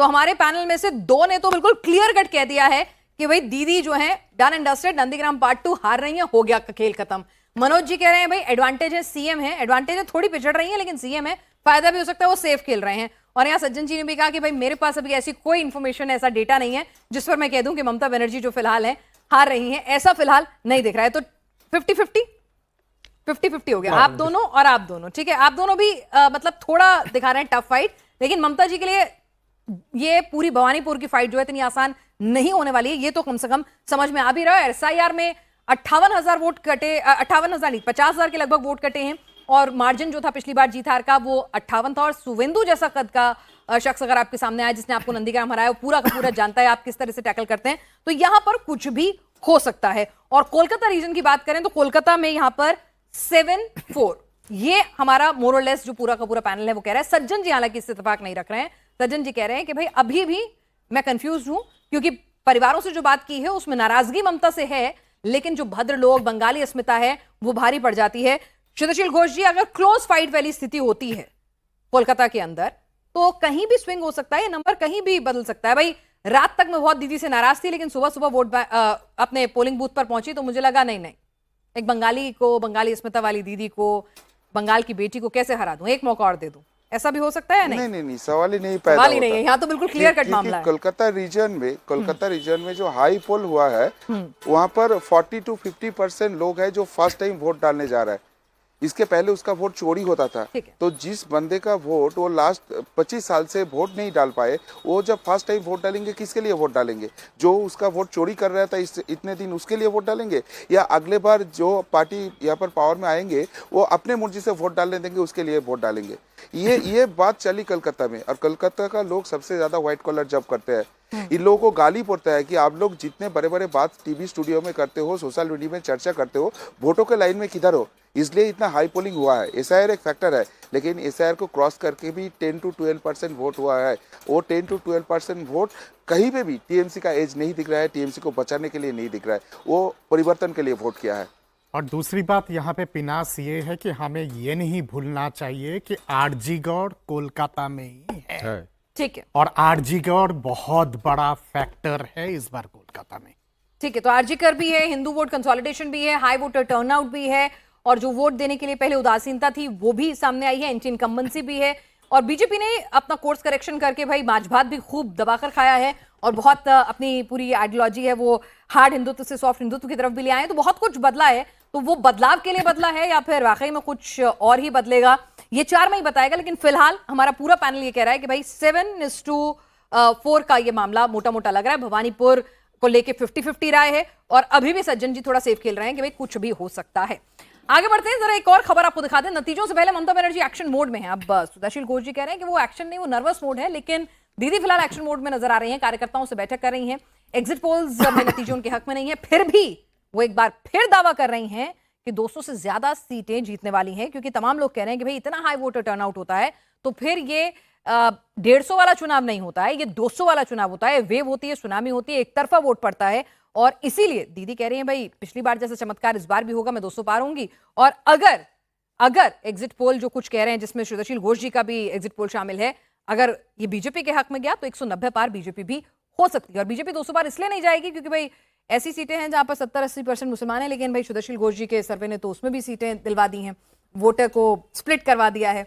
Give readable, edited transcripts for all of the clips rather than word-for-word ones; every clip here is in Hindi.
तो हमारे पैनल में से दो ने तो बिल्कुल क्लियर कट कह दिया है कि भाई दीदी जो है done and dusted, Nandigram part 2 हार रही है, हो गया खेल खत्म। मनोज जी कह रहे हैं भाई एडवांटेज है, सीएम है, एडवांटेज है, थोड़ी पिछड़ रही है लेकिन सीएम है, फायदा भी हो सकता है, वो सेफ खेल रहे हैं। और यहाँ सज्जन जी ने भी कहा कि भाई मेरे पास अभी ऐसी कोई इंफॉर्मेशन, ऐसा डेटा नहीं है जिस पर मैं कह दूं कि ममता बनर्जी जो फिलहाल है हार रही हैं, ऐसा फिलहाल नहीं दिख रहा है। तो 50-50 हो गया, आप दोनों और आप दोनों, ठीक है। आप दोनों भी मतलब थोड़ा दिखा रहे हैं टफ फाइट, लेकिन ममता जी के लिए ये पूरी भवानीपुर की फाइट जो है इतनी आसान नहीं होने वाली है, ये तो कम से कम समझ में आ भी रहा है। एसआईआर में 58,000 वोट कटे, 58,000 नहीं 50,000 के लगभग वोट कटे हैं, और मार्जिन जो था पिछली बार जीत हार का वो 58 था। और सुवेंदु जैसा कद का शख्स अगर आपके सामने आया जिसने आपको नंदीग्राम हराया, वो पूरा का पूरा जानता है आप किस तरह से टैकल करते हैं, तो यहां पर कुछ भी हो सकता है। और कोलकाता रीजन की बात करें तो कोलकाता में यहां पर 7-4 ये हमारा मोर और लेस जो पूरा का पूरा पैनल है वो कह रहा है। सज्जन जी हालांकि इससे इत्तेफाक नहीं रख रहे हैं। सज्जन जी कह रहे हैं कि भाई अभी भी मैं कंफ्यूज हूं, क्योंकि परिवारों से जो बात की है उसमें नाराजगी ममता से है, लेकिन जो भद्र लोग, बंगाली अस्मिता है वो भारी पड़ जाती है। शुद्धशील घोष जी, अगर क्लोज फाइट वाली स्थिति होती है कोलकाता के अंदर तो कहीं भी स्विंग हो सकता है, ये नंबर कहीं भी बदल सकता है। भाई रात तक मैं बहुत दीदी से नाराज थी, लेकिन सुबह सुबह वोट अपने पोलिंग बूथ पर पहुंची तो मुझे लगा नहीं, एक बंगाली को, बंगाली अस्मिता वाली दीदी को, बंगाल की बेटी को कैसे हरा दूं, एक मौका और दे दूं, ऐसा भी हो सकता है या नहीं? नहीं, सवाल ही नहीं पैदा होता। नहीं है, यहाँ तो बिल्कुल क्लियर कट मामला है। कोलकाता रीजन में जो हाई पोल हुआ है वहाँ पर 40 to 50% लोग हैं जो फर्स्ट टाइम वोट डालने जा रहा है। इसके पहले उसका वोट चोरी होता था, तो जिस बंदे का वोट वो लास्ट 25 साल से वोट नहीं डाल पाए, वो जब फर्स्ट टाइम वोट डालेंगे किसके लिए वोट डालेंगे? जो उसका वोट चोरी कर रहा था इतने दिन उसके लिए वोट डालेंगे, या अगले बार जो पार्टी यहाँ पर पावर में आएंगे वो अपने मर्जी से वोट डालने देंगे उसके लिए वोट डालेंगे? ये बात चली कलकत्ता में। और कलकत्ता का लोग सबसे ज्यादा व्हाइट कॉलर जॉब करते हैं। इन लोगों को गाली पड़ता है कि आप लोग जितने बड़े बड़े बात टीवी स्टूडियो में करते हो, सोशल मीडिया में चर्चा करते हो, वोटों के लाइन में किधर हो? इसलिए इतना हाई पोलिंग हुआ है। एसआईआर एक फैक्टर है, लेकिन एसआईआर को क्रॉस करके भी 10 to 12% वोट हुआ है। वो 10 to 12% वोट कहीं पे भी टीएमसी का एज नहीं दिख रहा है, टीएमसी को बचाने के लिए नहीं दिख रहा है, वो परिवर्तन के लिए वोट किया है। और दूसरी बात यहाँ पे पिनास ये है कि हमें ये नहीं भूलना चाहिए कि आरजीगढ़ कोलकाता में ही है, ठीक है, और आरजीगढ़ बहुत बड़ा फैक्टर है इस बार कोलकाता में, ठीक है। तो आरजीकर भी है, हिंदू वोट कंसोलिडेशन भी है, हाई वोटर टर्नआउट भी है, और जो वोट देने के लिए पहले उदासीनता थी वो भी सामने आई है, एंटी इनकम्बेंसी भी है। और बीजेपी ने अपना कोर्स करेक्शन करके भाई माछ भात भी खूब दबाकर खाया है, और बहुत अपनी पूरी आइडियोलॉजी है वो हार्ड हिंदुत्व से सॉफ्ट हिंदुत्व की तरफ भी ले आए हैं। तो बहुत कुछ बदला है, तो वो बदलाव के लिए बदला है या फिर वाकई में कुछ और ही बदलेगा, ये 4 में ही बताएगा। लेकिन फिलहाल हमारा पूरा पैनल ये कह रहा है कि भाई 7-4 का ये मामला मोटा मोटा लग रहा है। भवानीपुर को लेके 50-50 राय है, और अभी भी सज्जन जी थोड़ा सेफ खेल रहे हैं कि भाई कुछ भी हो सकता है। आगे बढ़ते हैं, जरा एक और खबर आपको दिखाते हैं। नतीजों से पहले ममता बनर्जी एक्शन मोड में है। अब सुधाशील घोष जी कह रहे हैं कि वो एक्शन नहीं, वो नर्वस मोड है, लेकिन दीदी फिलहाल एक्शन मोड में नजर आ रही हैं, कार्यकर्ताओं से बैठक कर रही हैं। एग्जिट पोल्स में नतीजे उनके हक में नहीं है, फिर भी वो एक बार फिर दावा कर रही हैं कि 200 से ज्यादा सीटें जीतने वाली हैं, क्योंकि तमाम लोग कह रहे हैं कि भाई इतना हाई वोटर टर्नआउट होता है तो फिर ये 150 वाला चुनाव नहीं होता है, ये 200 वाला चुनाव होता है, वेव होती है, सुनामी होती है, एक तरफा वोट पड़ता है। और इसीलिए दीदी कह रही हैं भाई पिछली बार जैसा चमत्कार इस बार भी होगा, मैं 200 पार होंगी। और अगर एग्जिट पोल जो कुछ कह रहे हैं, जिसमें शुद्धशील घोष जी का भी एग्जिट पोल शामिल है, अगर ये बीजेपी के हक में गया तो 190 पार बीजेपी भी हो सकती है। और बीजेपी 200 पार इसलिए नहीं जाएगी क्योंकि भाई ऐसी सीटें हैं जहां पर 70-80% मुसलमान हैं, लेकिन भाई शुद्धशील घोष जी के सर्वे ने तो उसमें भी सीटें दिलवा दी हैं, वोटर को स्प्लिट करवा दिया है।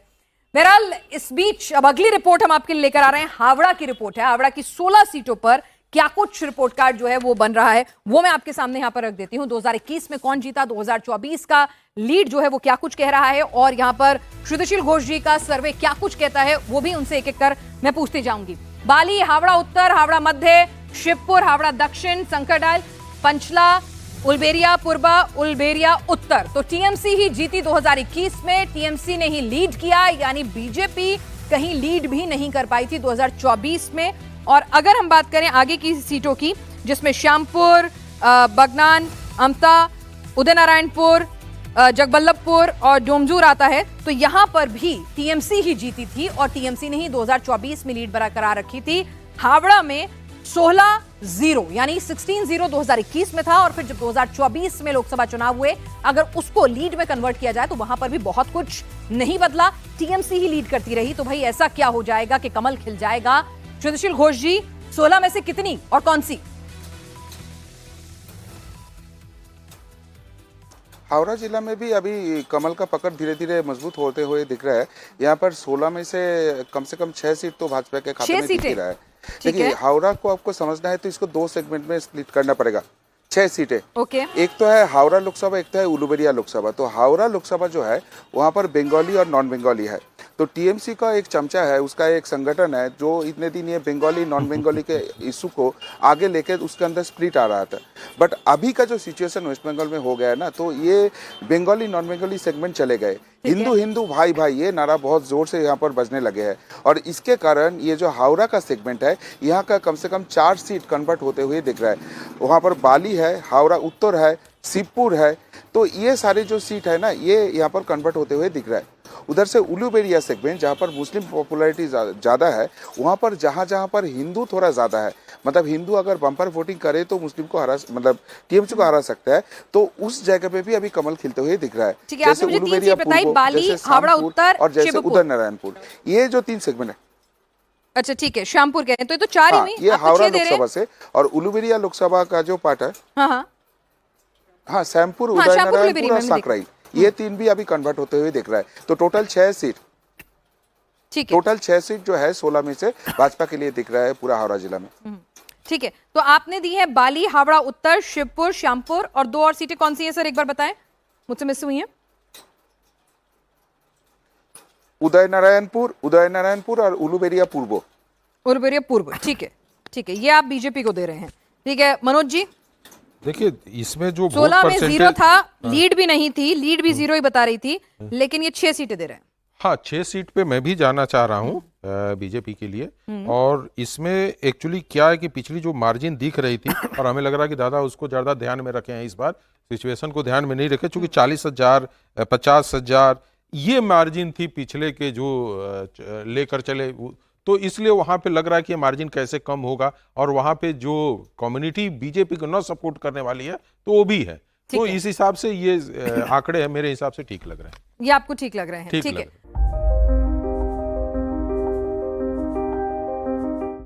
बहरहाल इस बीच अब अगली रिपोर्ट हम आपके लिए लेकर आ रहे हैं, हावड़ा की रिपोर्ट है। हावड़ा की 16 सीटों पर क्या कुछ रिपोर्ट कार्ड जो है वो बन रहा है, वो मैं आपके सामने यहां पर रख देती हूं। 2021 में कौन जीता, 2024 का लीड जो है वो क्या कुछ कह रहा है, और यहां पर शुद्धशील घोष जी का सर्वे क्या कुछ कहता है, वो भी उनसे एक एक कर मैं पूछती जाऊंगी। बाली, हावड़ा उत्तर, हावड़ा मध्य, शिवपुर, हावड़ा दक्षिण, संकरडाल, पंचला, उलबेरिया पूर्वा, उलबेरिया उत्तर। तो टीएमसी ही जीती 2021 में, टीएमसी ने ही लीड किया, यानी बीजेपी कहीं लीड भी नहीं कर पाई थी 2024 में। और अगर हम बात करें आगे की सीटों की, जिसमें श्यामपुर, बगनान, अमता, उदय नारायणपुर, जगबल्लभपुर और डोमजूर आता है, तो यहां पर भी टीएमसी ही जीती थी, और टीएमसी ने ही 2024 में लीड बरकरार रखी थी। हावड़ा में 16-0 यानी 16-0 2021 में था, और फिर जब 2024 में लोकसभा चुनाव हुए, अगर उसको लीड में कन्वर्ट किया जाए तो वहां पर भी बहुत कुछ नहीं बदला, टीएमसी ही लीड करती रही। तो भाई ऐसा क्या हो जाएगा कि कमल खिल जाएगा ज्योतिषील घोष जी, 16 में से कितनी और कौन सी? हावड़ा जिला में भी अभी कमल का पकड़ धीरे धीरे मजबूत होते हुए दिख रहा है। यहाँ पर 16 में से कम 6 सीट तो भाजपा के खाते में दिख ही रहा है। देखिए, हावड़ा को आपको समझना है तो इसको 2 सेगमेंट में स्प्लिट करना पड़ेगा। 6 सीटें, ओके। एक तो है हावड़ा लोकसभा, एक तो है उलुबेरिया लोकसभा। तो हावड़ा लोकसभा जो है वहाँ पर बंगाली और नॉन बंगाली है। तो टीएमसी का एक चमचा है, उसका एक संगठन है जो इतने दिन ये बंगाली नॉन बंगाली के इशू को आगे लेके उसके अंदर स्प्लिट आ रहा था। बट अभी का जो सिचुएशन वेस्ट बंगाल में हो गया है ना, तो ये बंगाली नॉन बंगाली सेगमेंट चले गए। हिंदू हिंदू भाई भाई ये नारा बहुत जोर से यहाँ पर बजने लगे हैं और इसके कारण ये जो हावड़ा का सेगमेंट है यहाँ का कम से कम 4 सीट कन्वर्ट होते हुए दिख रहा है। वहाँ पर बाली है, हावड़ा उत्तर है, शिवपुर है। तो ये सारे जो सीट है ना, ये यहाँ पर कन्वर्ट होते हुए दिख रहा है। उधर से उलुबेरिया सेगमेंट जहाँ पर मुस्लिम पॉपुलैरिटी ज़्यादा है, वहाँ पर जहाँ पर हिंदू थोड़ा ज़्यादा है, मतलब हिंदू अगर बम्पर वोटिंग करे तो मुस्लिम को हरा, मतलब टीएमसी को हरा सकता है, तो उस जगह पे भी अभी कमल खिलते हुए दिख रहा है। जैसे उलुबेरिया पूर्व, बाली, हावड़ा उत्तर और जैसे उदय नारायणपुर, ये जो 3 सेगमेंट है। अच्छा ठीक है, श्यामपुर कह रहे हैं तो 4 ही में ये हावड़ा लोकसभा से और उलुबेरिया लोकसभा का जो पार्ट है, हाँ श्यामपुर, उदय नारायणपुर और साकराई, ये 3 भी अभी कन्वर्ट होते हुए दिख रहा है। तो टोटल 6 सीट, ठीक है, टोटल 6 सीट जो है 16 में से भाजपा के लिए दिख रहा है पूरा हावड़ा जिला में। ठीक है, तो आपने दी है बाली, हावड़ा उत्तर, शिवपुर, श्यामपुर और 2 और सीटें कौन सी है सर, एक बार बताएं, मुझसे मिस हुई हैं। उदय नारायणपुर और उलुबेरिया पूर्व। उलुबेरिया पूर्व, ठीक है, ठीक है, ये आप बीजेपी को दे रहे हैं। ठीक है मनोज जी, देखिए इसमें जो 16 में 0 था, लीड भी नहीं थी, लीड भी 0 ही बता रही थी, लेकिन ये 6 सीटें दे रहे हैं। हाँ, 6 सीट पे मैं भी जाना चाह रहा हूँ बीजेपी के लिए। और इसमें एक्चुअली क्या है कि पिछली जो मार्जिन दिख रही थी और हमें लग रहा है कि दादा उसको ज़्यादा ध्यान में रखे हैं, इस बार सिचुएशन को ध्यान में नहीं रखे, चूंकि 40,000 50,000 ये मार्जिन थी पिछले के जो लेकर चले, तो इसलिए वहाँ पे लग रहा है कि ये मार्जिन कैसे कम होगा। और वहाँ पे जो कम्युनिटी बीजेपी को न सपोर्ट करने वाली है तो वो भी है। तो इस हिसाब से ये आंकड़े है मेरे हिसाब से ठीक लग रहे हैं। ये आपको ठीक लग रहे हैं, ठीक है।